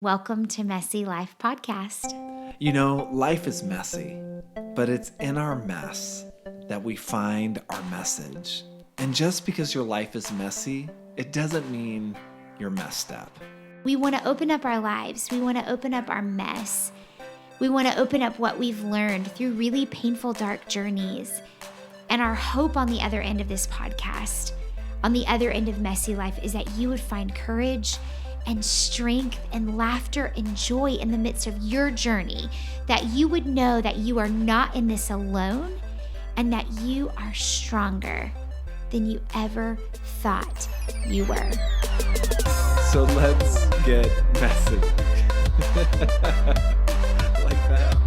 Welcome to Messy Life Podcast. You know, life is messy, but it's in our mess that we find our message. And just because your life is messy, it doesn't mean you're messed up. We want to open up our lives. We want to open up our mess. We want to open up what we've learned through really painful, dark journeys. And our hope on the other end of this podcast, on the other end of Messy Life, is that you would find courage and strength and laughter and joy in the midst of your journey, that you would know that you are not in this alone and that you are stronger than you ever thought you were. So let's get messy. Like that.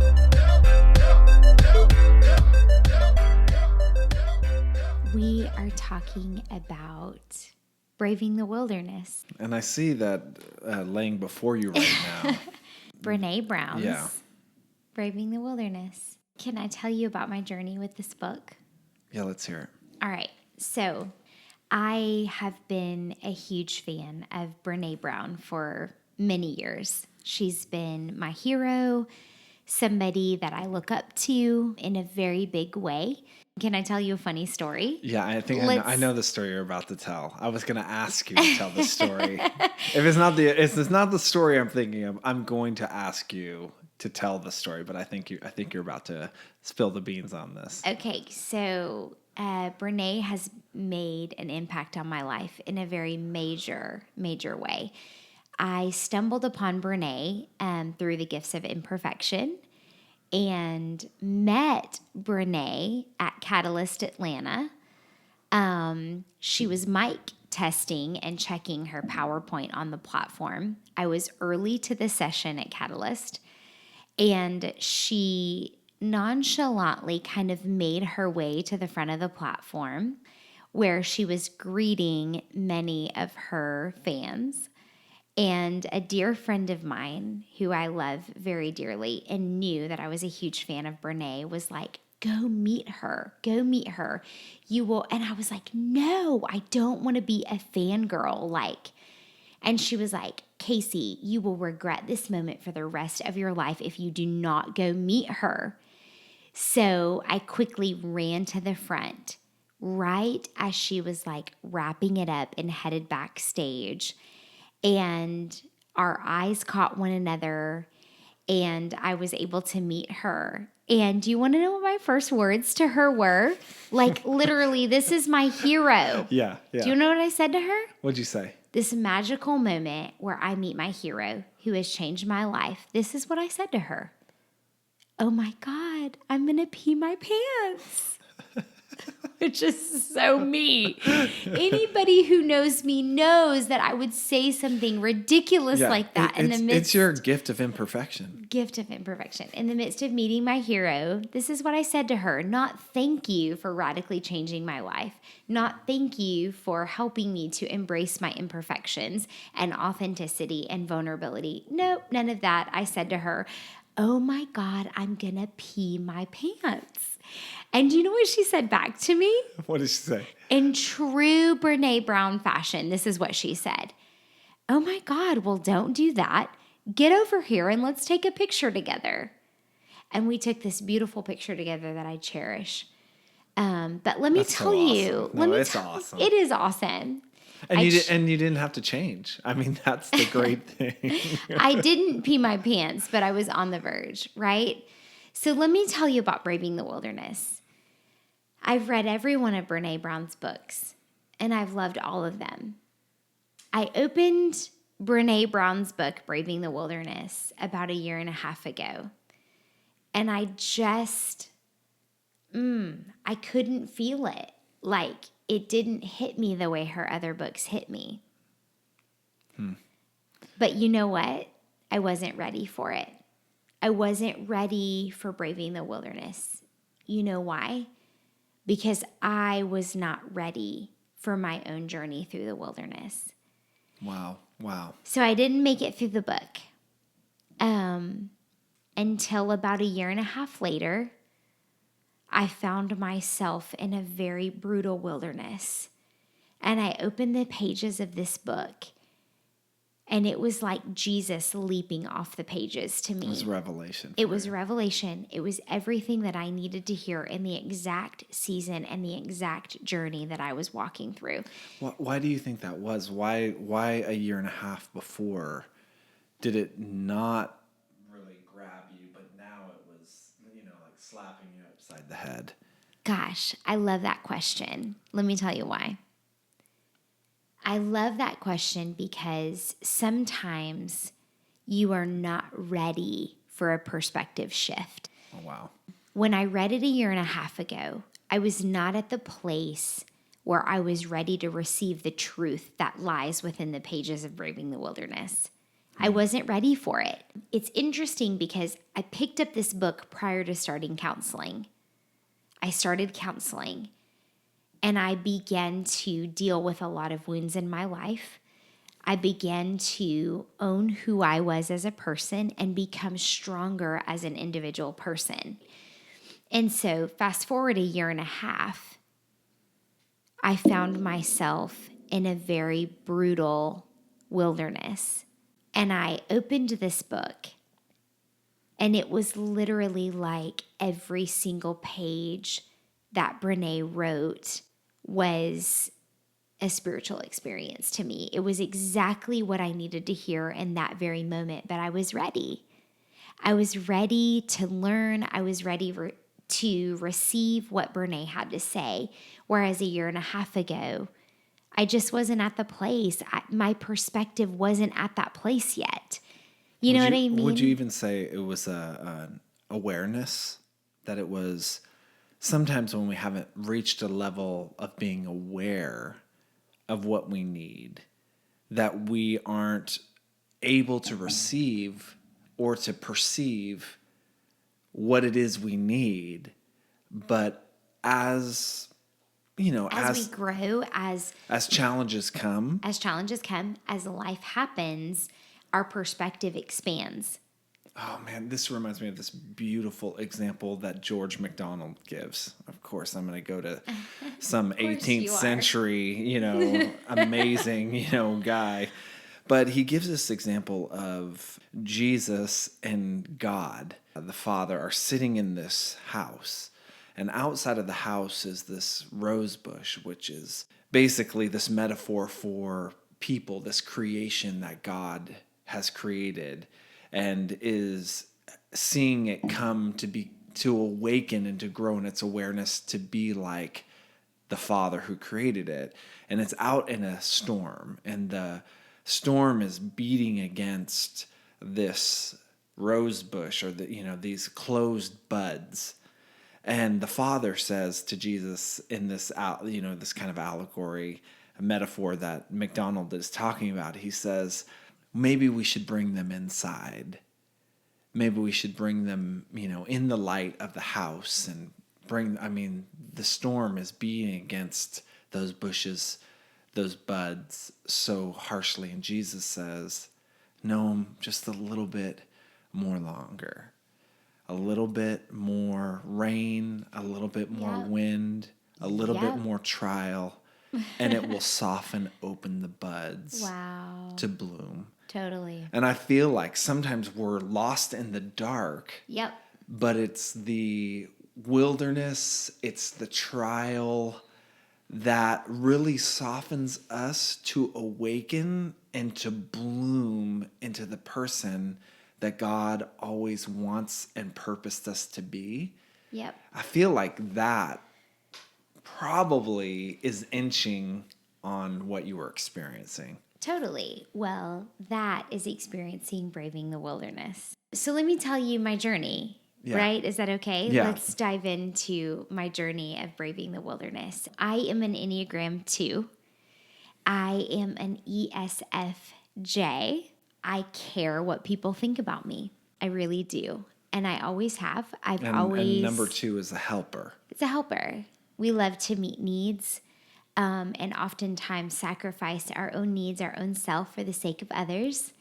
We are talking about braving the wilderness. And I see that laying before you right now. Brene Brown's Yeah. Braving the Wilderness. Can I tell you about my journey with this book? Yeah, let's hear it. All right. So I have been a huge fan of Brene Brown for many years. She's been my hero, somebody that I look up to in a very big way. Can I tell you a funny story? Yeah, I think I know the story you're about to tell. I was going to ask you to tell the story. If it's not the story I'm thinking of, I'm going to ask you to tell the story. But I think you're about to spill the beans on this. Okay, so Brene has made an impact on my life in a very major way. I stumbled upon Brene through the Gifts of Imperfection and met Brene at Catalyst Atlanta. She was mic testing and checking her PowerPoint on the platform. I was early to the session at Catalyst, and she nonchalantly kind of made her way to the front of the platform where she was greeting many of her fans. And a dear friend of mine who I love very dearly and knew that I was a huge fan of Brene was like, go meet her. You will. And I was like, no, I don't want to be a fangirl. And she was like, Casey, you will regret this moment for the rest of your life if you do not go meet her. So I quickly ran to the front right as she was like wrapping it up and headed backstage. And our eyes caught one another, and I was able to meet her. And do you want to know what my first words to her were? Like, literally, this is my hero. Yeah. Do you know what I said to her? What'd you say? This magical moment where I meet my hero who has changed my life. This is what I said to her. Oh my God, I'm going to pee my pants. Which is so me. Anybody who knows me knows that I would say something ridiculous like that in the midst. It's your gift of imperfection. Gift of imperfection. In the midst of meeting my hero, this is what I said to her. Not thank you for radically changing my life. Not thank you for helping me to embrace my imperfections and authenticity and vulnerability. Nope, none of that. I said to her, oh my God, I'm going to pee my pants. And do you know what she said back to me? What did she say? In true Brene Brown fashion, this is what she said. Oh my God, well, don't do that. Get over here and let's take a picture together. And we took this beautiful picture together that I cherish. But let me tell you. It's awesome. It is awesome. And you didn't have to change. I mean, that's the great thing. I didn't pee my pants, but I was on the verge, right? So let me tell you about Braving the Wilderness. I've read every one of Brene Brown's books, and I've loved all of them. I opened Brene Brown's book, Braving the Wilderness, about 1.5 years ago, and I just, I couldn't feel it. Like, it didn't hit me the way her other books hit me. But you know what? I wasn't ready for it. I wasn't ready for Braving the Wilderness. You know why? Because I was not ready for my own journey through the wilderness. Wow. So I didn't make it through the book until about 1.5 years later. I found myself in a very brutal wilderness. And I opened the pages of this book And it was like Jesus leaping off the pages to me. It was revelation. It was revelation. It was everything that I needed to hear in the exact season and the exact journey that I was walking through. Why do you think that was? Why a year and a half before did it not really grab you, but now it was, like slapping you upside the head? Gosh, I love that question. Let me tell you why. I love that question because sometimes you are not ready for a perspective shift. Oh, wow. When I read it a year and a half ago, I was not at the place where I was ready to receive the truth that lies within the pages of Braving the Wilderness. I wasn't ready for it. It's interesting because I picked up this book prior to starting counseling. I started counseling and I began to deal with a lot of wounds in my life. I began to own who I was as a person and become stronger as an individual person. And so fast forward a year and a half, I found myself in a very brutal wilderness. And I opened this book, and it was literally like every single page that Brene wrote was a spiritual experience to me. It was exactly what I needed to hear in that very moment, but I was ready. I was ready to learn. I was ready to receive what Brene had to say. Whereas a year and a half ago, I just wasn't at the place. My perspective wasn't at that place yet. You know what I mean? Would you even say it was an awareness that it was sometimes when we haven't reached a level of being aware of what we need, that we aren't able to receive or to perceive what it is we need, but as we grow, as challenges come, as life happens, our perspective expands. oh man, this reminds me of this beautiful example that George MacDonald gives. Of course, I'm going to go to some 18th century, amazing, guy. But he gives this example of Jesus and God, the Father, are sitting in this house. And outside of the house is this rose bush, which is basically this metaphor for people, this creation that God has created, and is seeing it come to awaken and to grow in its awareness to be like the Father who created it. And it's out in a storm, and the storm is beating against this rose bush, or these closed buds. And the Father says to Jesus in this this kind of allegory, a metaphor that MacDonald is talking about, he says, maybe we should bring them inside. Maybe we should bring them, in the light of the house, and the storm is beating against those bushes, those buds so harshly. And Jesus says, no, just a little bit more longer. A little bit more rain, a little bit more wind, a little bit more trial, and it will open the buds to bloom. Totally. And I feel like sometimes we're lost in the dark. Yep. But it's the wilderness, it's the trial that really softens us to awaken and to bloom into the person that God always wants and purposed us to be. Yep. I feel like that probably is inching on what you were experiencing. Totally. Well, that is experiencing Braving the Wilderness. So let me tell you my journey, right? Is that okay? Yeah. Let's dive into my journey of Braving the Wilderness. I am an Enneagram 2. I am an ESFJ. I care what people think about me. I really do. And I always have. And number 2 is a helper. It's a helper. We love to meet needs. And oftentimes sacrifice our own needs, our own self for the sake of others.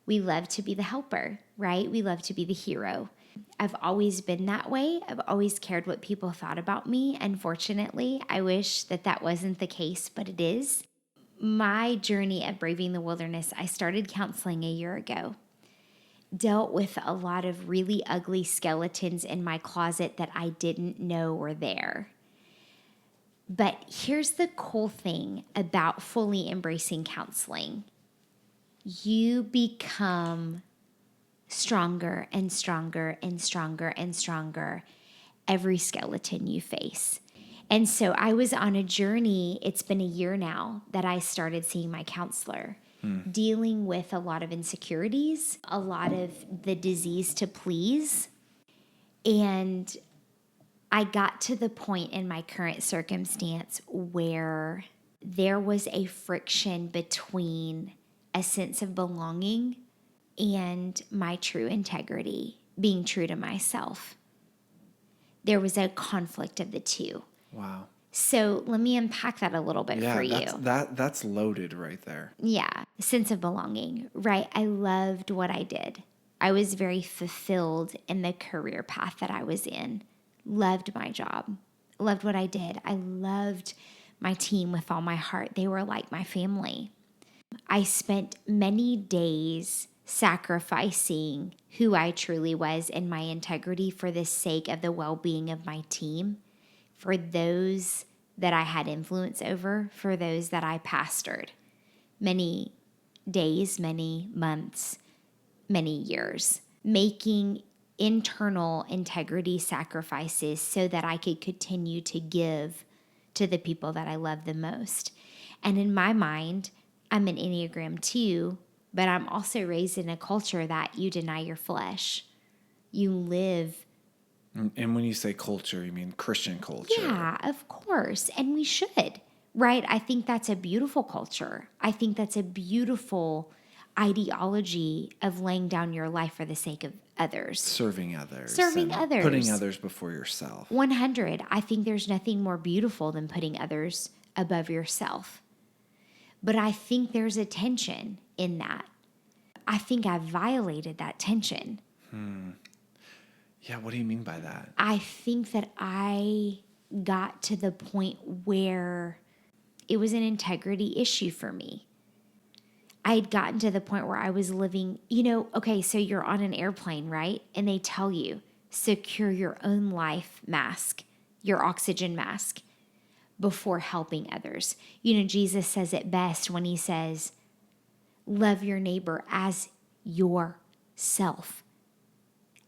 We love to be the helper, right? We love to be the hero. I've always been that way. I've always cared what people thought about me. Unfortunately, I wish that wasn't the case, but it is. my journey of braving the wilderness, I started counseling a year ago. Dealt with a lot of really ugly skeletons in my closet that I didn't know were there. But here's the cool thing about fully embracing counseling. You become stronger and stronger and stronger and stronger every skeleton you face. And so I was on a journey. It's been a year now that I started seeing my counselor, dealing with a lot of insecurities, a lot of the disease to please. And I got to the point in my current circumstance where there was a friction between a sense of belonging and my true integrity, being true to myself. There was a conflict of the two. Wow. So let me unpack that a little bit for you. That's loaded right there. Yeah, sense of belonging, right? I loved what I did. I was very fulfilled in the career path that I was in. Loved my job. Loved what I did. I loved my team with all my heart. They were like my family. I spent many days sacrificing who I truly was and my integrity for the sake of the well-being of my team, for those that I had influence over, for those that I pastored. Many days, many months, many years, making internal integrity sacrifices so that I could continue to give to the people that I love the most. And in my mind, I'm an Enneagram 2, but I'm also raised in a culture that you deny your flesh. You live. And when you say culture, you mean Christian culture. Yeah, of course. And we should, right? I think that's a beautiful culture. I think that's a beautiful ideology of laying down your life for the sake of others. Serving others. Putting others before yourself. 100. I think there's nothing more beautiful than putting others above yourself. But I think there's a tension in that. I think I violated that tension. Yeah, what do you mean by that? I think that I got to the point where it was an integrity issue for me. I had gotten to the point where I was living, okay, so you're on an airplane, right? And they tell you, secure your own life mask, your oxygen mask, before helping others. Jesus says it best when he says, love your neighbor as yourself.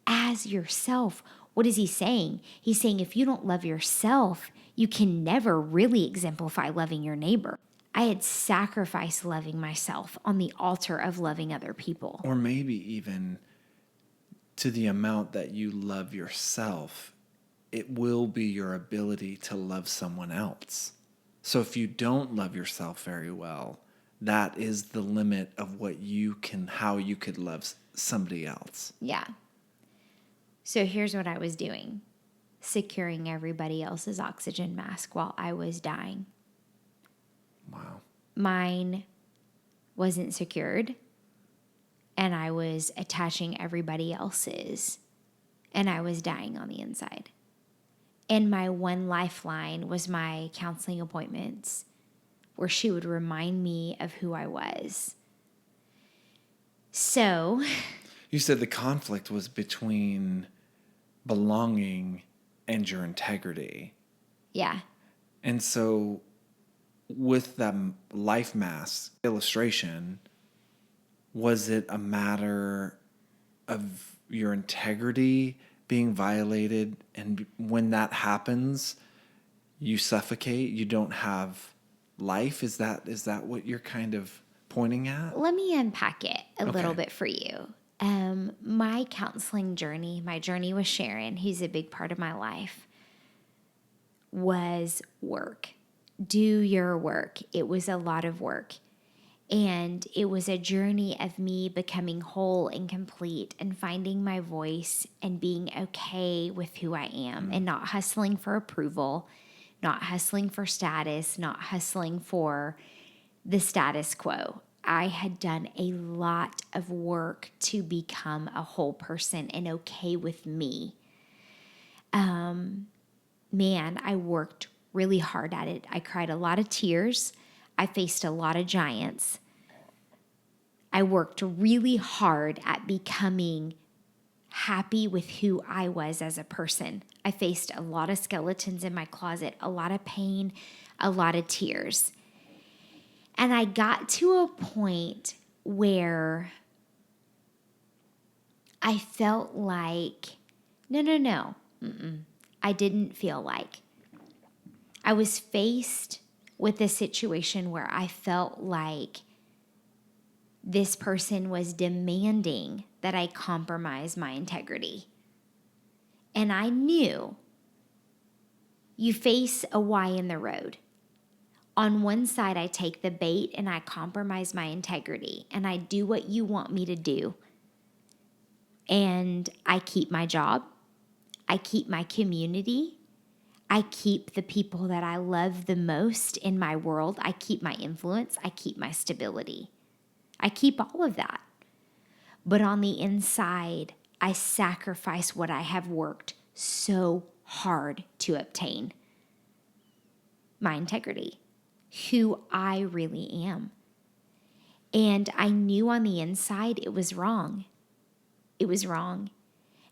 As yourself. What is he saying? He's saying if you don't love yourself, you can never really exemplify loving your neighbor. I had sacrificed loving myself on the altar of loving other people. Or maybe even to the amount that you love yourself, it will be your ability to love someone else. So if you don't love yourself very well, that is the limit of how you could love somebody else. Yeah. So here's what I was doing. Securing everybody else's oxygen mask while I was dying. Wow. Mine wasn't secured, and I was attaching everybody else's, and I was dying on the inside. And my one lifeline was my counseling appointments, where she would remind me of who I was. So you said the conflict was between belonging and your integrity. Yeah. And so with that life mask illustration, was it a matter of your integrity being violated? And when that happens, you suffocate, you don't have life? Is that what you're kind of pointing at? Let me unpack it a little bit for you. My counseling journey, my journey with Sharon, who's a big part of my life, was work. Do your work. It was a lot of work. And it was a journey of me becoming whole and complete and finding my voice and being okay with who I am and not hustling for approval, not hustling for status, not hustling for the status quo. I had done a lot of work to become a whole person and okay with me. Man, I worked really hard at it. I cried a lot of tears. I faced a lot of giants. I worked really hard at becoming happy with who I was as a person. I faced a lot of skeletons in my closet, a lot of pain, a lot of tears. And I got to a point where I felt like, no. I didn't feel like. I was faced with a situation where I felt like this person was demanding that I compromise my integrity. And I knew you face a Y in the road. On one side, I take the bait and I compromise my integrity and I do what you want me to do. And I keep my job. I keep my community. I keep the people that I love the most in my world. I keep my influence. I keep my stability. I keep all of that. But on the inside, I sacrifice what I have worked so hard to obtain. My integrity, who I really am. And I knew on the inside it was wrong. It was wrong.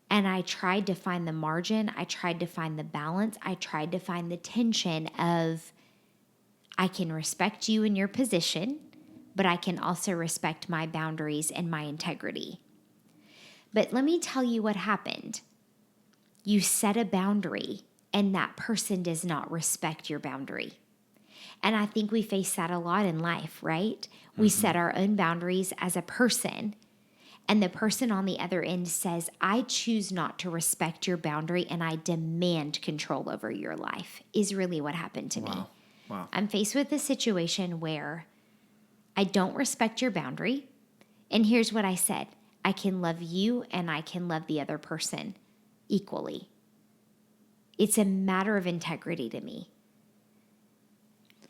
And I tried to find the margin. I tried to find the balance. I tried to find the tension of, I can respect you in your position, but I can also respect my boundaries and my integrity. But let me tell you what happened. You set a boundary and that person does not respect your boundary. And I think we face that a lot in life, right? We set our own boundaries as a person, and the person on the other end says, I choose not to respect your boundary and I demand control over your life, is really what happened to me. Wow. I'm faced with a situation where I don't respect your boundary. And here's what I said. I can love you and I can love the other person equally. It's a matter of integrity to me.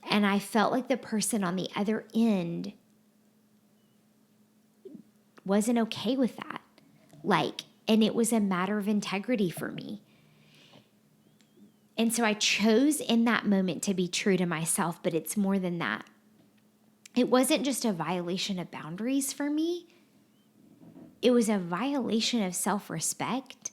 And I felt like the person on the other end wasn't okay with that. And it was a matter of integrity for me. And so I chose in that moment to be true to myself, but it's more than that. It wasn't just a violation of boundaries for me. It was a violation of self-respect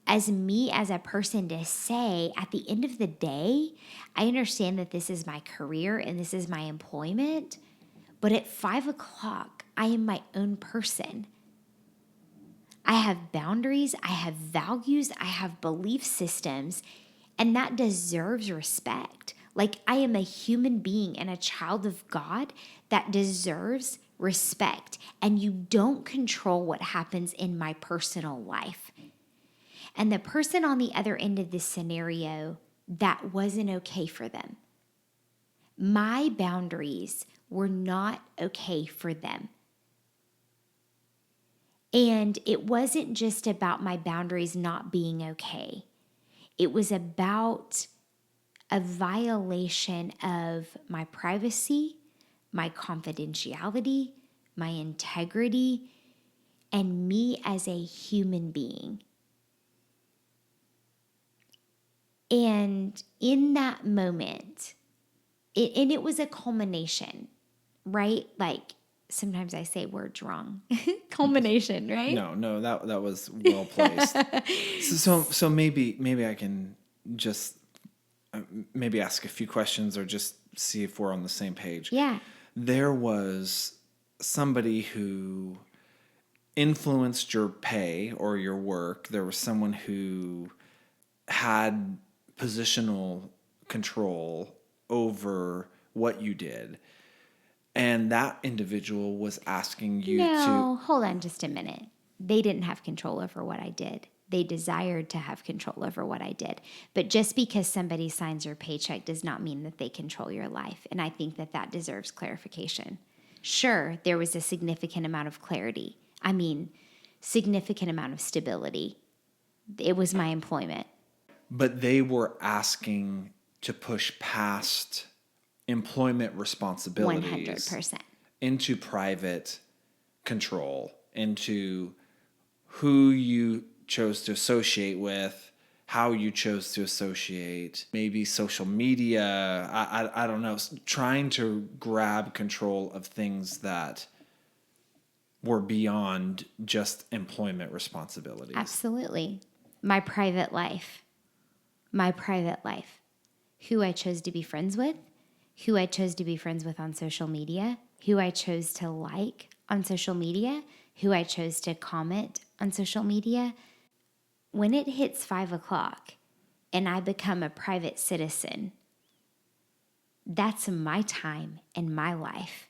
as me as a person to say, at the end of the day, I understand that this is my career and this is my employment, but at 5:00, I am my own person. I have boundaries, I have values, I have belief systems, and that deserves respect. Like, I am a human being and a child of God that deserves respect, and you don't control what happens in my personal life. And the person on the other end of this scenario, that wasn't okay for them. My boundaries were not okay for them. And it wasn't just about my boundaries not being okay. It was about a violation of my privacy, my confidentiality, my integrity, and me as a human being. And in that moment, it was a culmination, right? Like, sometimes I say words wrong. Culmination, right? No, that was well placed. so maybe I can just maybe ask a few questions or just see if we're on the same page. Yeah. There was somebody who influenced your pay or your work. There was someone who had positional control over what you did. And that individual was asking you No, hold on just a minute. They didn't have control over what I did. They desired to have control over what I did. But just because somebody signs your paycheck does not mean that they control your life. And I think that that deserves clarification. Sure, there was a significant amount of clarity. I mean, significant amount of stability. It was my employment. But they were asking to push past employment responsibilities 100%. into private control, into who you chose to associate with, how you chose to associate, maybe social media. I don't know, trying to grab control of things that were beyond just employment responsibilities. Absolutely. My private life. My private life. Who I chose to be friends with, who I chose to be friends with on social media, who I chose to like on social media, who I chose to comment on social media. When it hits 5 o'clock and I become a private citizen, that's my time and my life.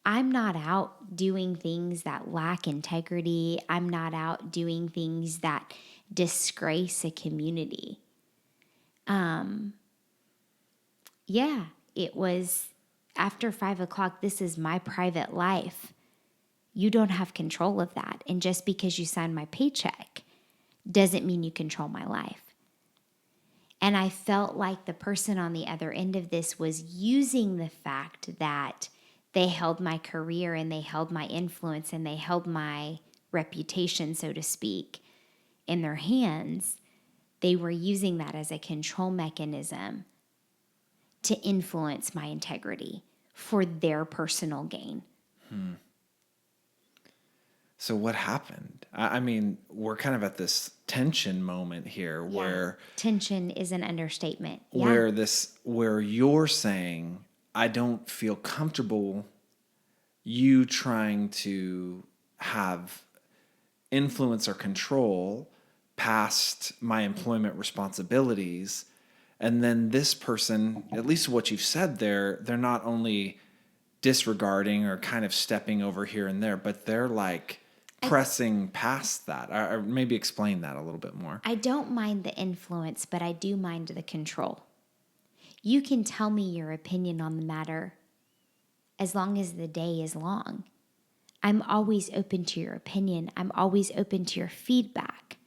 I'm not out doing things that lack integrity. I'm not out doing things that disgrace a community. Yeah, it was after 5 o'clock. This is my private life. You don't have control of that. And just because you sign my paycheck doesn't mean you control my life. And I felt like the person on the other end of this was using the fact that they held my career and they held my influence and they held my reputation, so to speak, in their hands. They were using that as a control mechanism to influence my integrity for their personal gain. So what happened? I mean, we're kind of at this tension moment here where tension is an understatement. where you're saying, I don't feel comfortable you trying to have influence or control past my employment responsibilities. And then this person, at least what you've said there, they're not only disregarding or kind of stepping over here and there, but they're like pressing past that. Or maybe explain that a little bit more. I don't mind the influence, but I do mind the control. You can tell me your opinion on the matter as long as the day is long. I'm always open to your opinion. I'm always open to your feedback,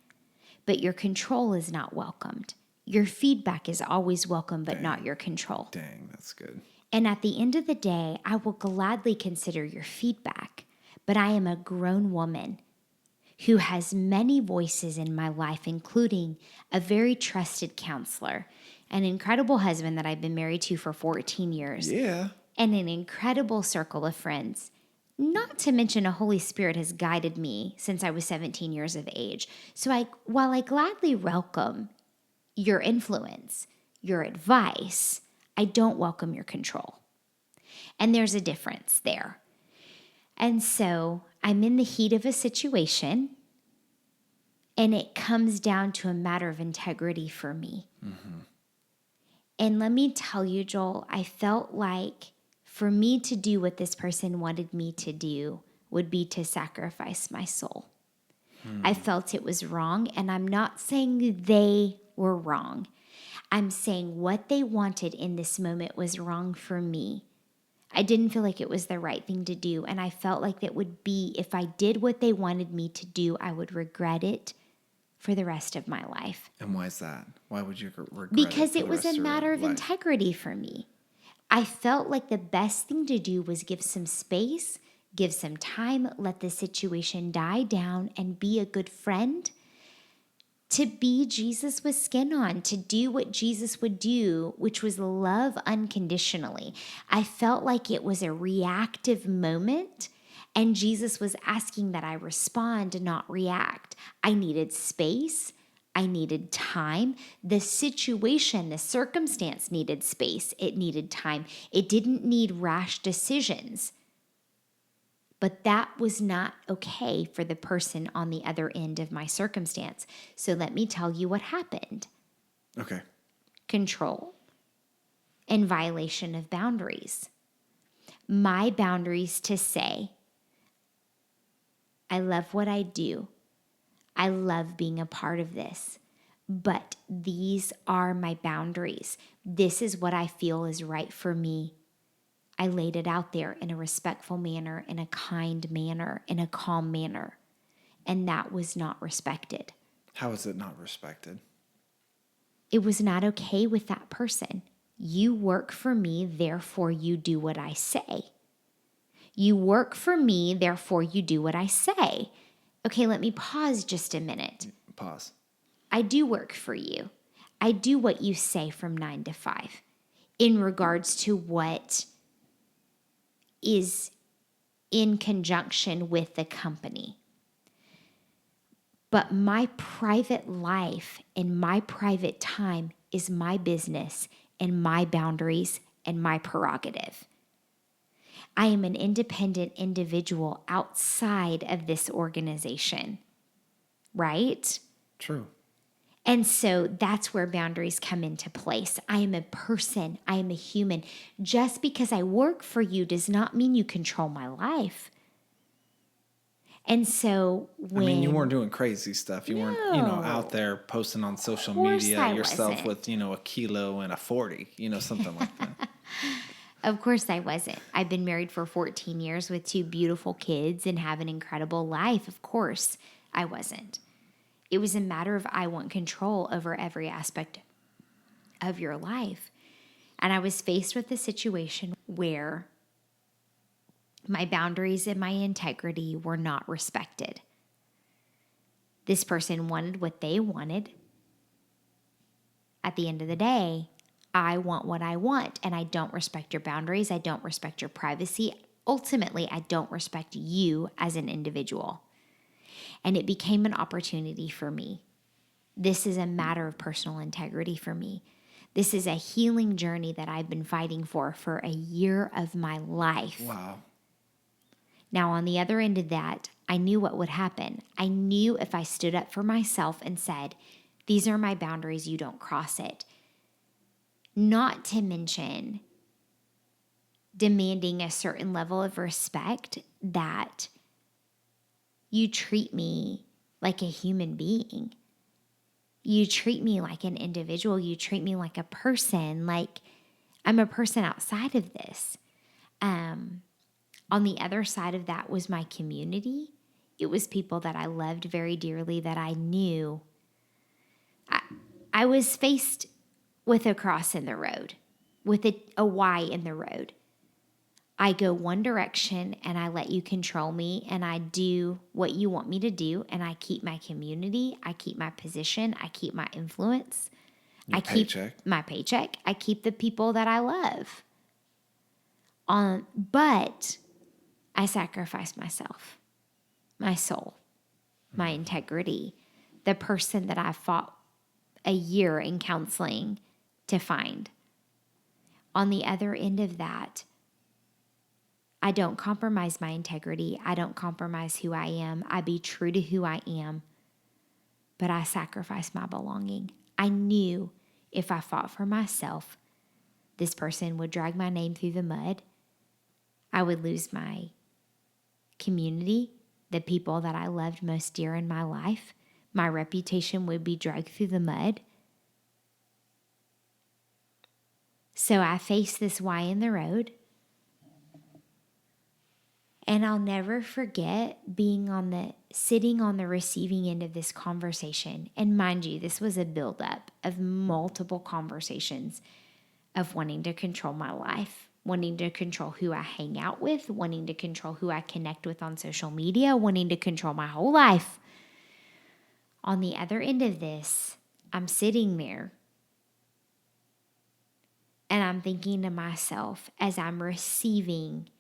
but your control is not welcomed. Your feedback is always welcome, but not your control. Dang, that's good. And at the end of the day, I will gladly consider your feedback, but I am a grown woman who has many voices in my life, including a very trusted counselor, an incredible husband that I've been married to for 14 years, Yeah. and an incredible circle of friends. Not to mention a Holy Spirit has guided me since I was 17 years of age. So while I gladly welcome your influence, your advice, I don't welcome your control. And there's a difference there. And so I'm in the heat of a situation, and it comes down to a matter of integrity for me. Mm-hmm. And let me tell you, Joel, I felt like for me to do what this person wanted me to do would be to sacrifice my soul. I felt it was wrong, and I'm not saying they were wrong. I'm saying what they wanted in this moment was wrong for me. I didn't feel like it was the right thing to do, and I felt like that would be, if I did what they wanted me to do, I would regret it for the rest of my life. And why is that? Why would you regret Because it? it was a matter of integrity for me. I felt like the best thing to do was give some space, give some time, let the situation die down, and be a good friend. To be Jesus with skin on, to do what Jesus would do, which was love unconditionally. I felt like it was a reactive moment, and Jesus was asking that I respond, not react. I needed space. I needed time. The situation, the circumstance needed space. It needed time. It didn't need rash decisions. But that was not okay for the person on the other end of my circumstance. So let me tell you what happened. Okay. Control and violation of boundaries. My boundaries to say, I love what I do. I love being a part of this. But these are my boundaries. This is what I feel is right for me. I laid it out there in a respectful manner, in a kind manner, in a calm manner. And that was not respected. How is it not respected? It was not okay with that person. You work for me, therefore you do what I say. You work for me, therefore you do what I say. Okay, let me pause just a minute. Pause. I do work for you. I do what you say from 9 to 5 in regards to what is in conjunction with the company. But my private life and my private time is my business and my boundaries and my prerogative. I am an independent individual outside of this organization, right? True. And so that's where boundaries come into place. I am a person. I am a human. Just because I work for you does not mean you control my life. And so I mean, you when, weren't doing crazy stuff. You weren't, out no, there posting on social of course media I yourself wasn't. with, a kilo and a 40, something like that. Of course I wasn't. I've been married for 14 years with 2 beautiful kids and have an incredible life. Of course I wasn't. It was a matter of I want control over every aspect of your life. And I was faced with a situation where my boundaries and my integrity were not respected. This person wanted what they wanted. At the end of the day, I want what I want, and I don't respect your boundaries. I don't respect your privacy. Ultimately, I don't respect you as an individual. And it became an opportunity for me. This is a matter of personal integrity for me. This is a healing journey that I've been fighting for a year of my life. Wow. Now, on the other end of that, I knew what would happen. I knew if I stood up for myself and said, these are my boundaries, you don't cross it. Not to mention demanding a certain level of respect that you treat me like a human being. You treat me like an individual. You treat me like a person, like I'm a person outside of this. On the other side of that was my community. It was people that I loved very dearly that I knew. I was faced with a cross in the road, with a Y in the road. I go one direction and I let you control me and I do what you want me to do and I keep my community, I keep my position, I keep my influence, I keep my paycheck, I keep the people that I love. But I sacrifice myself, my soul, my integrity, the person that I fought a year in counseling to find. On the other end of that, I don't compromise my integrity. I don't compromise who I am. I be true to who I am, but I sacrifice my belonging. I knew if I fought for myself, this person would drag my name through the mud. I would lose my community, the people that I loved most dear in my life. My reputation would be dragged through the mud. So I faced this Y in the road. And I'll never forget sitting on the receiving end of this conversation. And mind you, this was a buildup of multiple conversations of wanting to control my life, wanting to control who I hang out with, wanting to control who I connect with on social media, wanting to control my whole life. On the other end of this, I'm sitting there and I'm thinking to myself as I'm receiving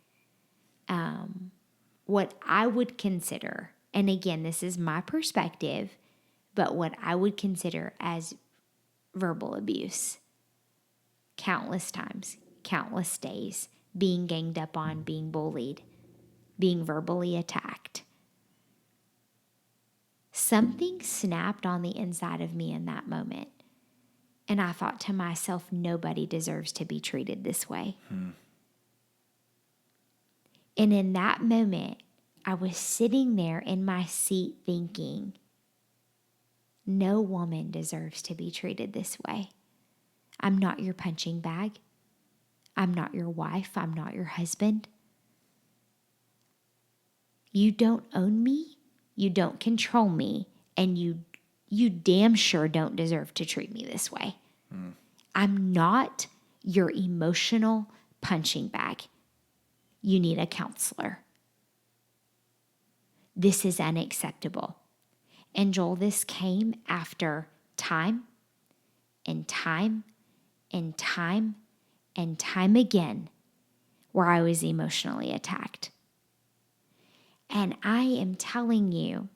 what I would consider, and again, this is my perspective, but what I would consider as verbal abuse. Countless times, countless days, being ganged up on, being bullied, being verbally attacked. Something snapped on the inside of me in that moment. And I thought to myself, nobody deserves to be treated this way. And in that moment, I was sitting there in my seat thinking, no woman deserves to be treated this way. I'm not your punching bag. I'm not your wife. I'm not your husband. You don't own me. You don't control me. And you damn sure don't deserve to treat me this way. I'm not your emotional punching bag. You need a counselor. This is unacceptable. And Joel, this came after time and time and time and time again where I was emotionally attacked. And I am telling you,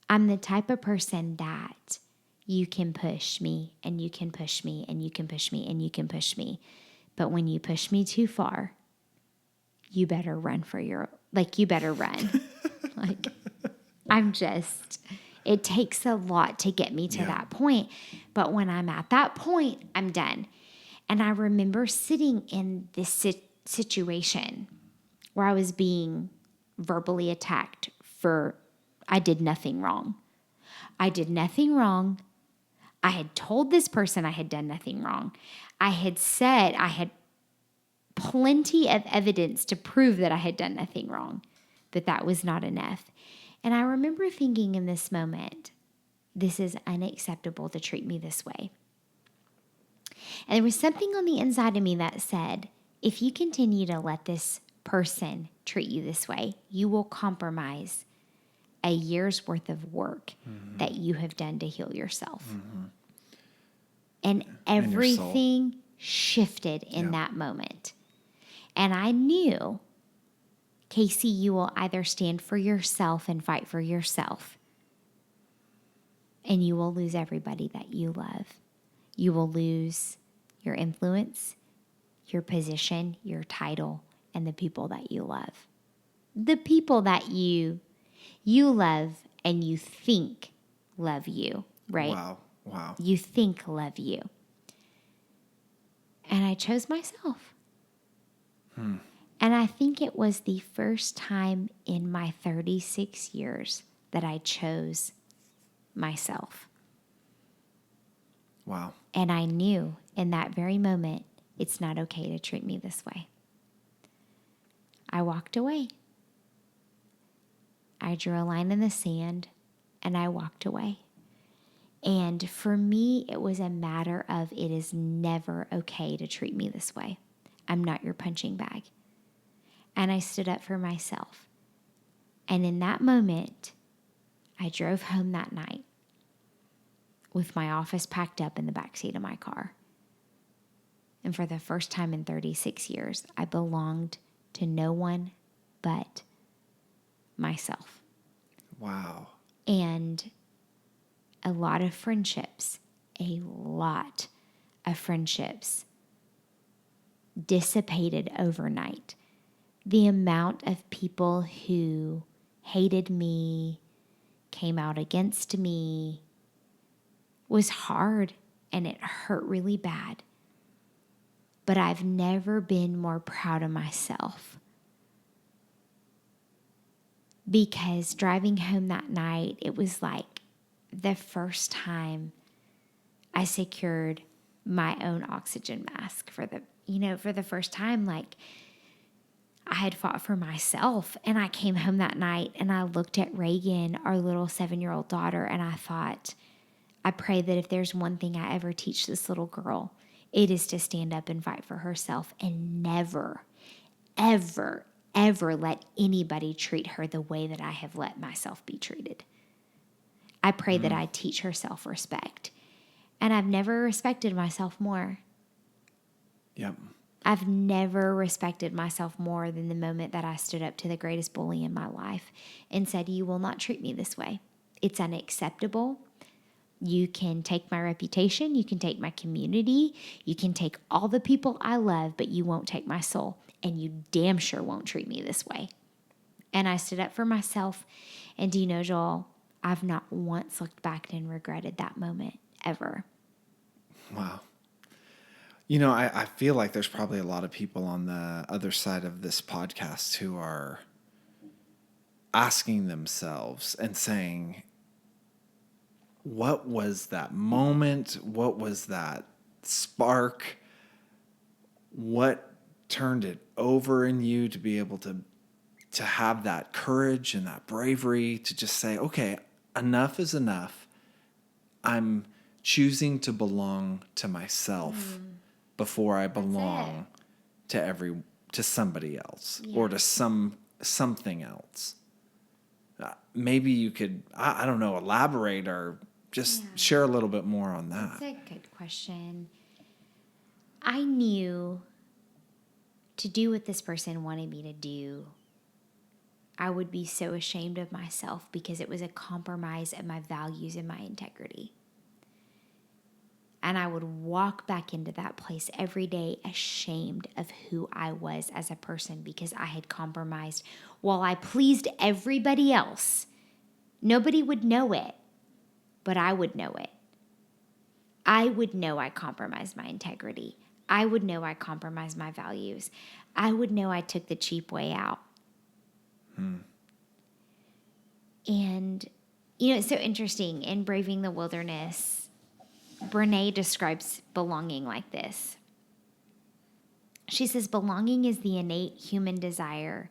I'm the type of person that you can push me and you can push me and you can push me and you can push me. But when you push me too far, you better run you better run. Like, it takes a lot to get me to that point. But when I'm at that point, I'm done. And I remember sitting in this situation where I was being verbally attacked I did nothing wrong. I did nothing wrong. I had told this person I had done nothing wrong. I had plenty of evidence to prove that I had done nothing wrong, but that was not enough. And I remember thinking in this moment, this is unacceptable to treat me this way. And there was something on the inside of me that said, if you continue to let this person treat you this way, you will compromise a year's worth of work that you have done to heal yourself. And everything shifted in that moment. And I knew, Casey, you will either stand for yourself and fight for yourself, and you will lose everybody that you love. You will lose your influence, your position, your title, and the people that you love. The people that you love and you think love you, right? Wow. You think love you. And I chose myself. And I think it was the first time in my 36 years that I chose myself. Wow. And I knew in that very moment, it's not okay to treat me this way. I walked away. I drew a line in the sand and I walked away. And for me, it was a matter of it is never okay to treat me this way. I'm not your punching bag. And I stood up for myself. And in that moment, I drove home that night with my office packed up in the backseat of my car. And for the first time in 36 years, I belonged to no one but myself. Wow. And a lot of friendships dissipated overnight. The amount of people who hated me, came out against me, was hard and it hurt really bad. But I've never been more proud of myself. Because driving home that night, it was like the first time I secured my own oxygen mask for the first time. Like, I had fought for myself, and I came home that night and I looked at Reagan, our little 7-year-old daughter, and I thought, I pray that if there's one thing I ever teach this little girl, it is to stand up and fight for herself and never, ever, ever let anybody treat her the way that I have let myself be treated. I pray that I teach her self-respect. And I've never respected myself more. Yep. I've never respected myself more than the moment that I stood up to the greatest bully in my life and said, you will not treat me this way. It's unacceptable. You can take my reputation. You can take my community. You can take all the people I love, but you won't take my soul. And you damn sure won't treat me this way. And I stood up for myself. And do you know, Joel, I've not once looked back and regretted that moment ever. Wow. You know, I feel like there's probably a lot of people on the other side of this podcast who are asking themselves and saying, what was that moment? What was that spark? What turned it over in you to be able to have that courage and that bravery to just say, okay, enough is enough. I'm choosing to belong to myself before I belong to somebody else or to something else. Maybe you could, I don't know, elaborate or Just Yeah. share a little bit more on that. That's a good question. I knew to do what this person wanted me to do, I would be so ashamed of myself because it was a compromise of my values and my integrity. And I would walk back into that place every day ashamed of who I was as a person because I had compromised. While I pleased everybody else, nobody would know it, but I would know it. I would know I compromised my integrity. I would know I compromised my values. I would know I took the cheap way out. And, it's so interesting. In Braving the Wilderness, Brene describes belonging like this. She says, belonging is the innate human desire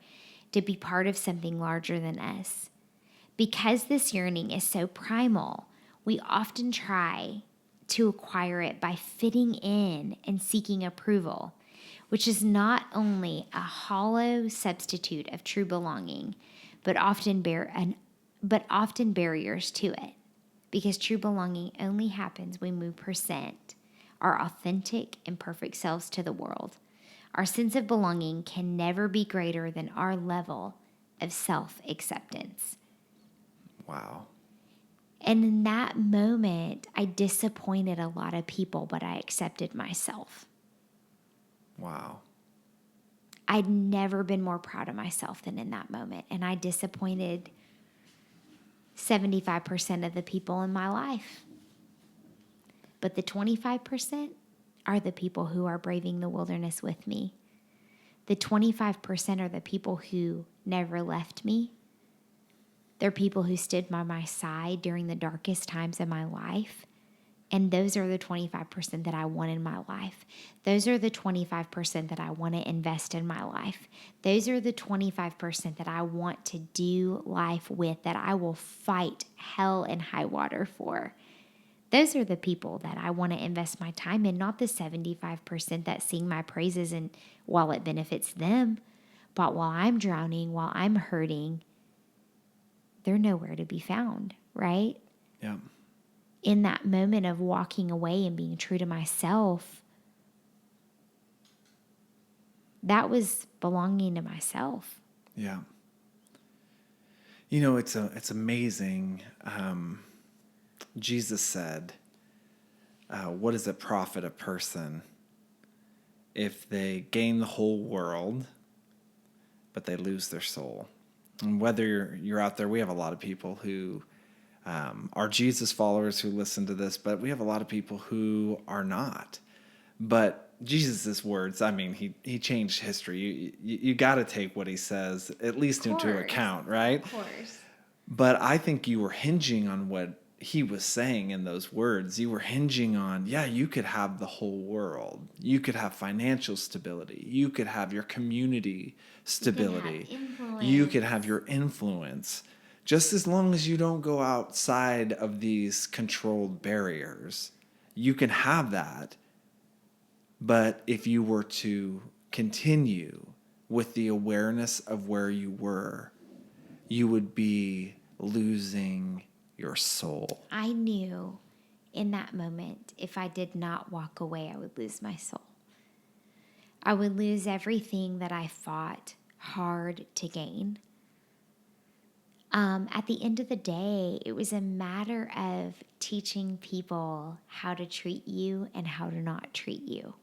to be part of something larger than us. Because this yearning is so primal, we often try to acquire it by fitting in and seeking approval, which is not only a hollow substitute of true belonging, but often barriers to it. Because true belonging only happens when we present our authentic and perfect selves to the world. Our sense of belonging can never be greater than our level of self-acceptance. Wow. And in that moment, I disappointed a lot of people, but I accepted myself. Wow. I'd never been more proud of myself than in that moment. And I disappointed 75% of the people in my life. But the 25% are the people who are braving the wilderness with me. The 25% are the people who never left me. They're people who stood by my side during the darkest times of my life. And those are the 25% that I want in my life. Those are the 25% that I want to invest in my life. Those are the 25% that I want to do life with, that I will fight hell and high water for. Those are the people that I want to invest my time in, not the 75% that sing my praises and while it benefits them. But while I'm drowning, while I'm hurting, they're nowhere to be found, right? Yeah. In that moment of walking away and being true to myself, that was belonging to myself. Yeah. It's amazing. Jesus said, what does it profit a person if they gain the whole world, but they lose their soul? And whether you're out there, we have a lot of people who are Jesus followers who listen to this, but we have a lot of people who are not. But Jesus' words, I mean, he changed history. You got to take what he says at least into account, right? Of course. But I think you were hinging on what he was saying in those words. You were hinging on, you could have the whole world. You could have financial stability. You could have your community stability. You could have your influence. Just as long as you don't go outside of these controlled barriers, you can have that. But if you were to continue with the awareness of where you were, you would be losing your soul. I knew in that moment, if I did not walk away, I would lose my soul. I would lose everything that I fought hard to gain. At the end of the day, it was a matter of teaching people how to treat you and how to not treat you.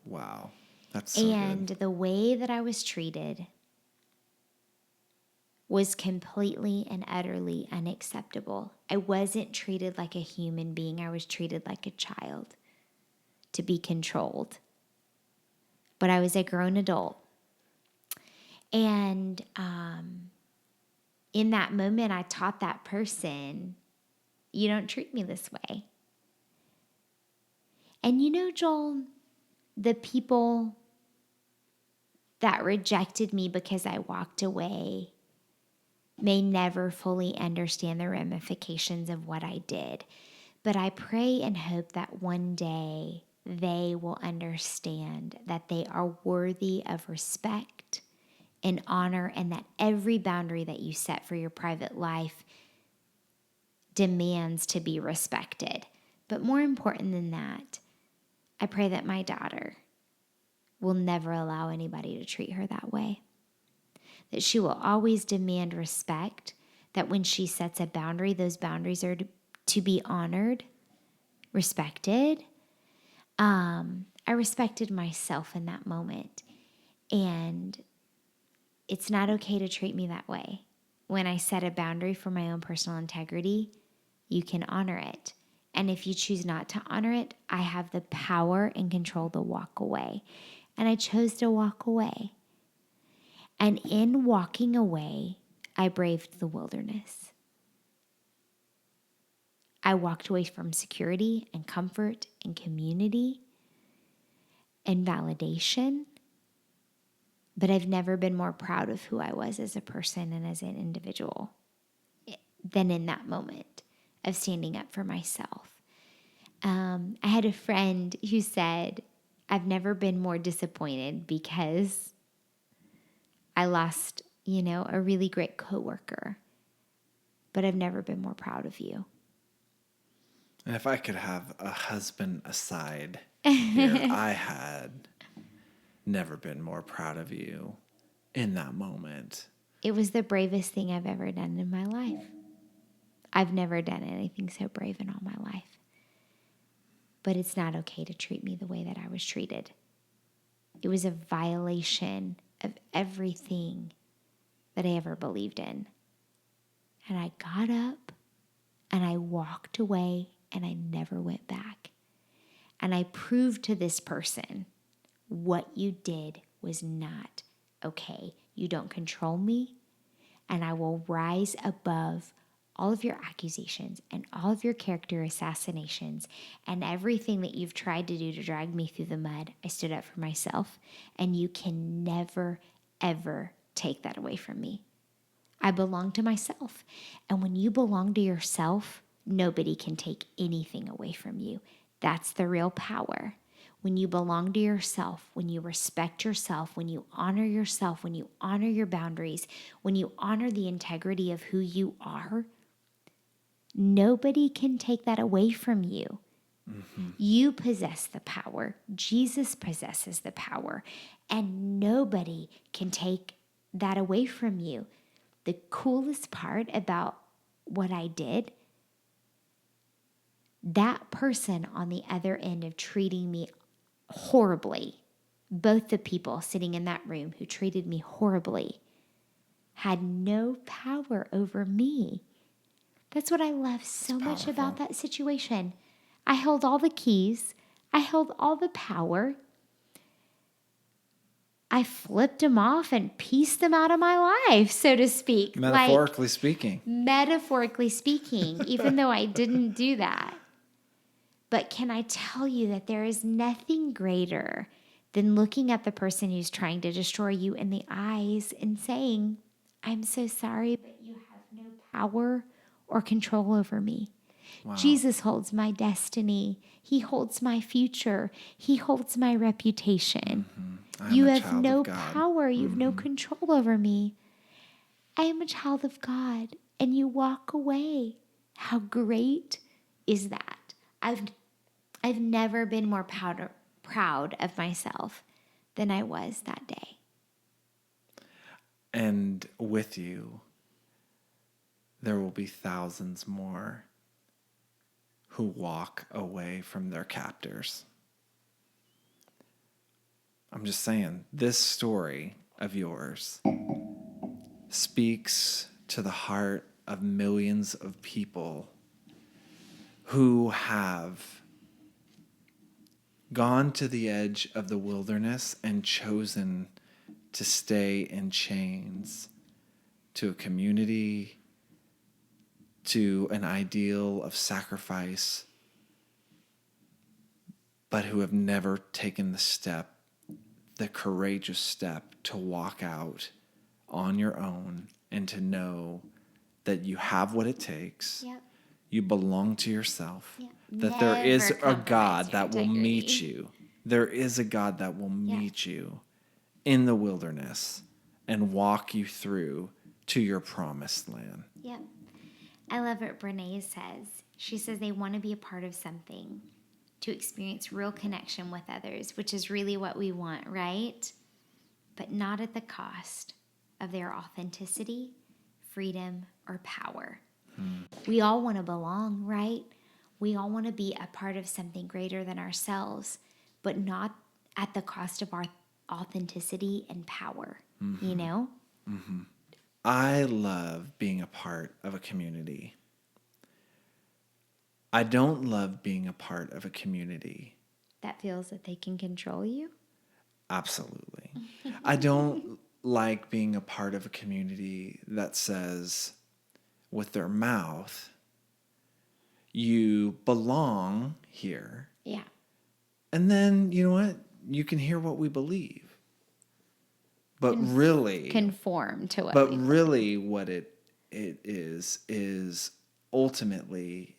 Wow. That's so And good. the way that I was treated was completely and utterly unacceptable. I wasn't treated like a human being. I was treated like a child to be controlled. But I was a grown adult. And in that moment, I taught that person, you don't treat me this way. And Joel, the people that rejected me because I walked away may never fully understand the ramifications of what I did. But I pray and hope that one day they will understand that they are worthy of respect and honor, and that every boundary that you set for your private life demands to be respected. But more important than that, I pray that my daughter will never allow anybody to treat her that way. That she will always demand respect, that when she sets a boundary, those boundaries are to be honored, respected. I respected myself in that moment. And it's not okay to treat me that way. When I set a boundary for my own personal integrity, you can honor it. And if you choose not to honor it, I have the power and control to walk away. And I chose to walk away. And in walking away, I braved the wilderness. I walked away from security and comfort and community and validation. But I've never been more proud of who I was as a person and as an individual than in that moment of standing up for myself. I had a friend who said, I've never been more disappointed because I lost, a really great coworker, but I've never been more proud of you. And if I could have a husband aside here, I had never been more proud of you in that moment. It was the bravest thing I've ever done in my life. I've never done anything so brave in all my life. But it's not okay to treat me the way that I was treated. It was a violation of everything that I ever believed in. And I got up and I walked away and I never went back. And I proved to this person what you did was not okay. You don't control me, and I will rise above all of your accusations and all of your character assassinations and everything that you've tried to do to drag me through the mud. I stood up for myself, and you can never, ever take that away from me. I belong to myself. And when you belong to yourself, nobody can take anything away from you. That's the real power. When you belong to yourself, when you respect yourself, when you honor yourself, when you honor your boundaries, when you honor the integrity of who you are, nobody can take that away from you. Mm-hmm. You possess the power. Jesus possesses the power. And nobody can take that away from you. The coolest part about what I did, that person on the other end of treating me horribly, both the people sitting in that room who treated me horribly, had no power over me. That's what I love so much about that situation. I held all the keys. I held all the power. I flipped them off and pieced them out of my life, so to speak. Metaphorically speaking. Metaphorically speaking, even though I didn't do that. But can I tell you that there is nothing greater than looking at the person who's trying to destroy you in the eyes and saying, I'm so sorry, but you have no power or control over me. Wow. Jesus holds my destiny. He holds my future. He holds my reputation. Mm-hmm. You have no power. You have no control over me. I am a child of God, and you walk away. How great is that? I've never been more proud of myself than I was that day. And with you, there will be thousands more who walk away from their captors. I'm just saying, this story of yours speaks to the heart of millions of people who have gone to the edge of the wilderness and chosen to stay in chains to a community, to an ideal of sacrifice, but who have never taken the courageous step to walk out on your own and to know that you have what it takes. Yep. You belong to yourself. Yep. That there is a God that will meet you. There is a God that will meet you in the wilderness and walk you through to your promised land. Yep. I love what Brene says. She says they want to be a part of something, to experience real connection with others, which is really what we want, right? But not at the cost of their authenticity, freedom, or power. We all want to belong, right? We all want to be a part of something greater than ourselves, but not at the cost of our authenticity and power, you know? I love being a part of a community. I don't love being a part of a community. That feels that they can control you. Absolutely. I don't like being a part of a community that says with their mouth, you belong here. Yeah. And then, you know what? You can hear what we believe. But really, Conform to what but we really what it is ultimately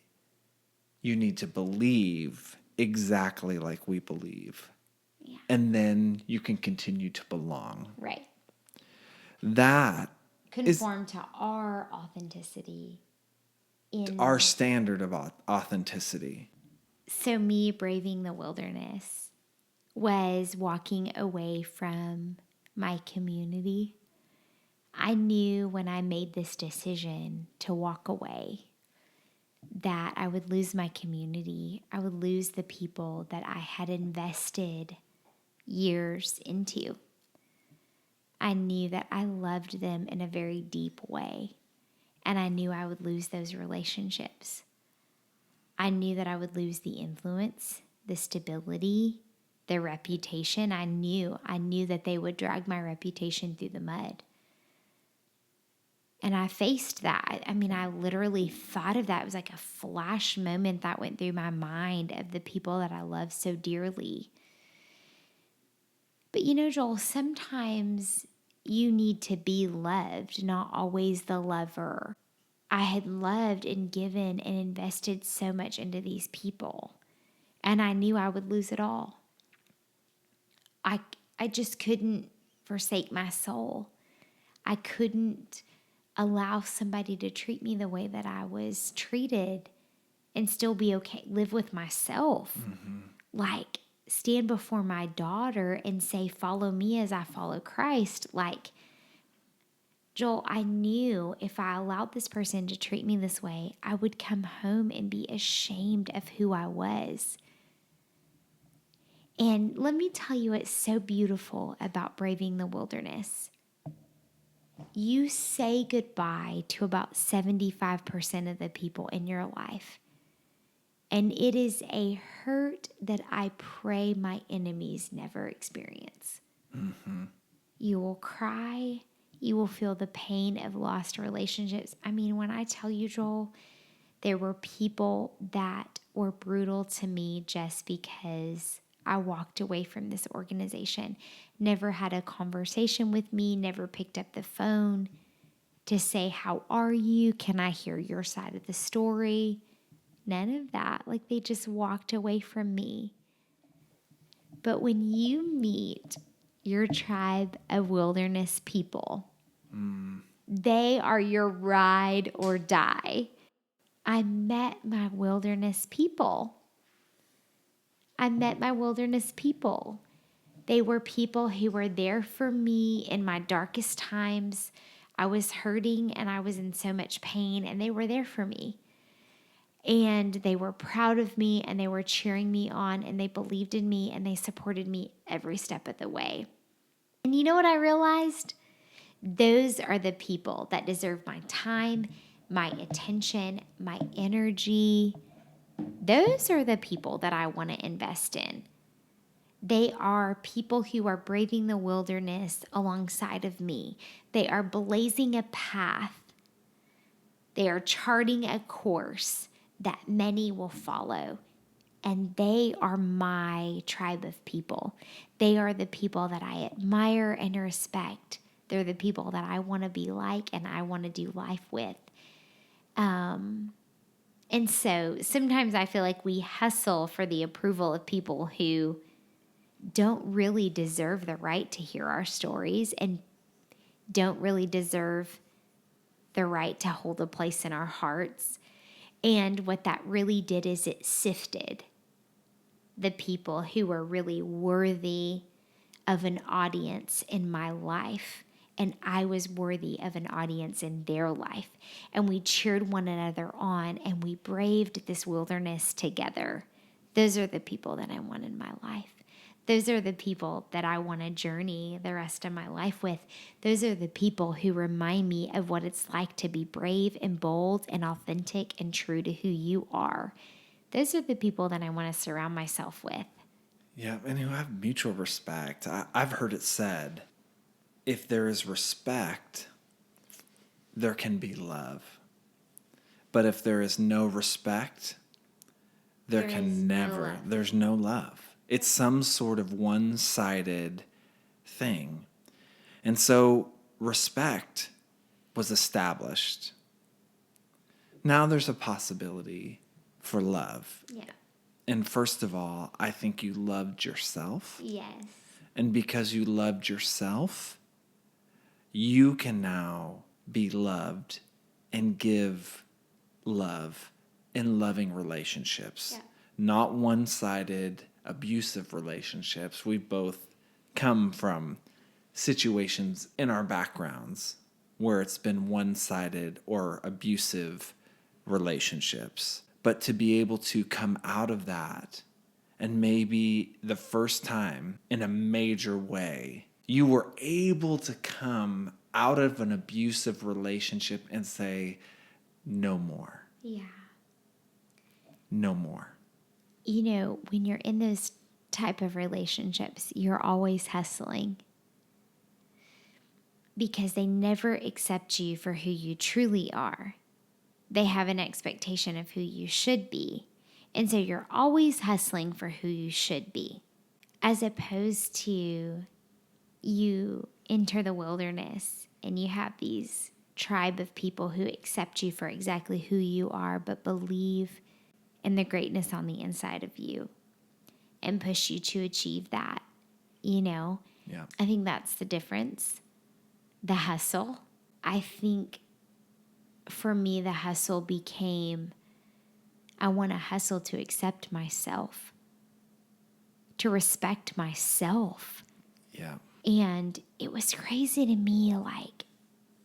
you need to believe exactly like we believe. Yeah. And then you can continue to belong. Right. That Conform to our authenticity in our standard of authenticity. So me braving the wilderness was walking away from my community. I knew when I made this decision to walk away that I would lose my community. I would lose the people that I had invested years into. I knew that I loved them in a very deep way, and I knew I would lose those relationships. I knew that I would lose the influence, the stability, their reputation. I knew that they would drag my reputation through the mud. And I faced that. I mean, I literally thought of that. It was like a flash moment that went through my mind of the people that I love so dearly. But you know, Joel, sometimes you need to be loved, not always the lover. I had loved and given and invested so much into these people, and I knew I would lose it all. I just couldn't forsake my soul. I couldn't allow somebody to treat me the way that I was treated and still be okay, live with myself. Like, stand before my daughter and say, follow me as I follow Christ. Like, Joel, I knew if I allowed this person to treat me this way, I would come home and be ashamed of who I was. And let me tell you what's so beautiful about braving the wilderness. You say goodbye to about 75% of the people in your life. And it is a hurt that I pray my enemies never experience. You will cry. You will feel the pain of lost relationships. I mean, when I tell you, Joel, there were people that were brutal to me just because I walked away from this organization, never had a conversation with me, never picked up the phone to say, how are you? Can I hear your side of the story? None of that. Like, they just walked away from me. But when you meet your tribe of wilderness people, they are your ride or die. I met my wilderness people. They were people who were there for me in my darkest times. I was hurting and I was in so much pain, and they were there for me. And they were proud of me, and they were cheering me on, and they believed in me, and they supported me every step of the way. And you know what I realized? Those are the people that deserve my time, my attention, my energy. Those are the people that I want to invest in. They are people who are braving the wilderness alongside of me. They are blazing a path. They are charting a course that many will follow. And they are my tribe of people. They are the people that I admire and respect. They're the people that I want to be like and I want to do life with. And so sometimes I feel like we hustle for the approval of people who don't really deserve the right to hear our stories and don't really deserve the right to hold a place in our hearts. And what that really did is it sifted the people who were really worthy of an audience in my life. And I was worthy of an audience in their life. And we cheered one another on and we braved this wilderness together. Those are the people that I want in my life. Those are the people that I want to journey the rest of my life with. Those are the people who remind me of what it's like to be brave and bold and authentic and true to who you are. Those are the people that I want to surround myself with. Yeah, and who have mutual respect. I've heard it said, if there is respect, there can be love. But if there is no respect, there's no love. It's some sort of one-sided thing. And so respect was established. Now there's a possibility for love. Yeah. And first of all, I think you loved yourself. Yes. And because you loved yourself, you can now be loved and give love in loving relationships. Yeah. Not one-sided, abusive relationships. We've both come from situations in our backgrounds where it's been one-sided or abusive relationships. But to be able to come out of that, and maybe the first time in a major way, you were able to come out of an abusive relationship and say, no more. Yeah. No more. You know, when you're in those type of relationships, you're always hustling because they never accept you for who you truly are. They have an expectation of who you should be. And so you're always hustling for who you should be, as opposed to you enter the wilderness and you have these tribe of people who accept you for exactly who you are, but believe in the greatness on the inside of you and push you to achieve that. You know, Yeah. I think that's the difference. The hustle. I think for me, the hustle became, I want to hustle to accept myself, to respect myself. Yeah. And it was crazy to me, like,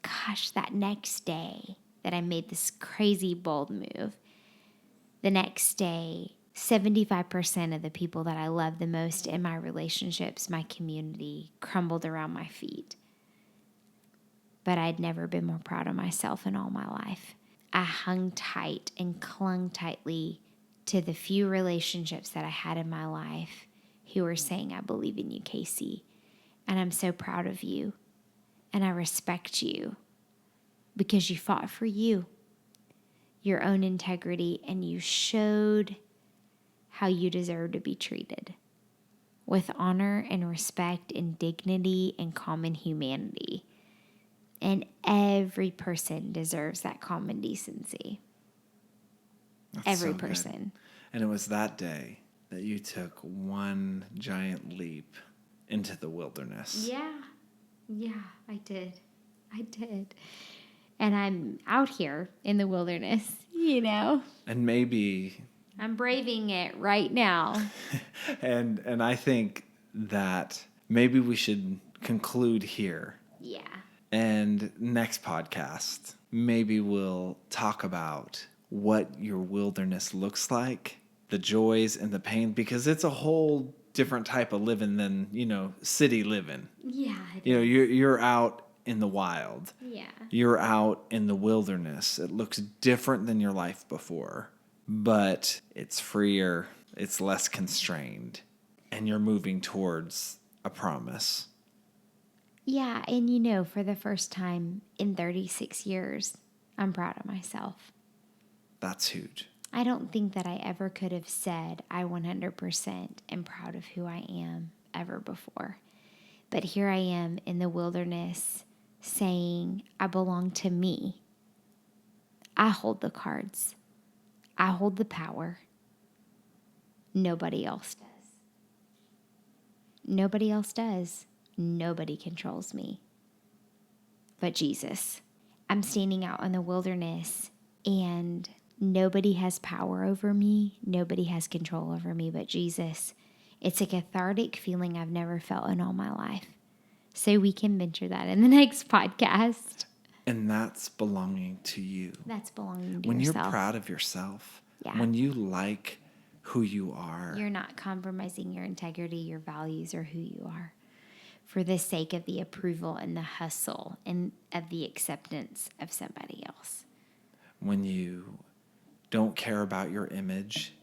gosh, that next day that I made this crazy bold move, the next day, 75% of the people that I love the most in my relationships, my community, crumbled around my feet. But I'd never been more proud of myself in all my life. I hung tight and clung tightly to the few relationships that I had in my life who were saying, I believe in you, Casey, and I'm so proud of you, and I respect you because you fought for you, your own integrity, and you showed how you deserve to be treated with honor and respect and dignity and common humanity. And every person deserves that common decency. That's Every so good. person. And it was that day that you took one giant leap into the wilderness. Yeah, I did. And I'm out here in the wilderness, you know. And maybe I'm braving it right now. and I think that maybe we should conclude here. Yeah. And next podcast, maybe we'll talk about what your wilderness looks like, the joys and the pain, because it's a whole different type of living than, city living. Yeah. You're out in the wild. Yeah. You're out in the wilderness. It looks different than your life before, but it's freer, it's less constrained, and you're moving towards a promise. Yeah, and for the first time in 36 years, I'm proud of myself. That's huge. I don't think that I ever could have said I 100% am proud of who I am ever before. But here I am in the wilderness saying I belong to me. I hold the cards. I hold the power. Nobody else does. Nobody else does. Nobody controls me but Jesus. I'm standing out in the wilderness and nobody has power over me. Nobody has control over me but Jesus. It's a cathartic feeling I've never felt in all my life. So we can venture that in the next podcast. And that's belonging to you. That's belonging to when yourself. You're proud of yourself, Yeah. when you like who you are. You're not compromising your integrity, your values, or who you are for the sake of the approval and the hustle and of the acceptance of somebody else. When you don't care about your image,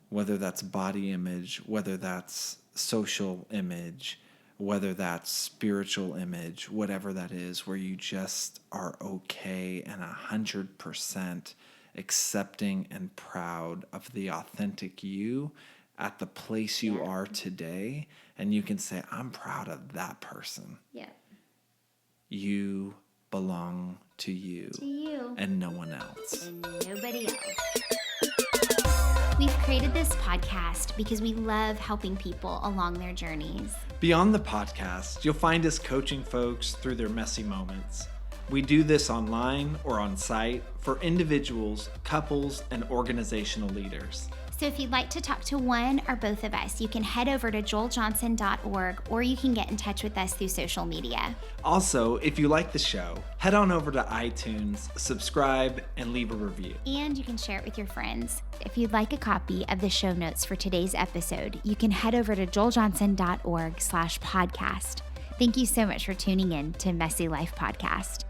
whether that's body image, whether that's social image, whether that's spiritual image, whatever that is, where you just are okay and 100% accepting and proud of the authentic you at the place you are today, and you can say, I'm proud of that person. Yeah. You belong to you. To you. And no one else. And nobody else. We've created this podcast because we love helping people along their journeys. Beyond the podcast, you'll find us coaching folks through their messy moments. We do this online or on site for individuals, couples, and organizational leaders. So if you'd like to talk to one or both of us, you can head over to joeljohnson.org or you can get in touch with us through social media. Also, if you like the show, head on over to iTunes, subscribe, and leave a review. And you can share it with your friends. If you'd like a copy of the show notes for today's episode, you can head over to joeljohnson.org/podcast. Thank you so much for tuning in to Messy Life Podcast.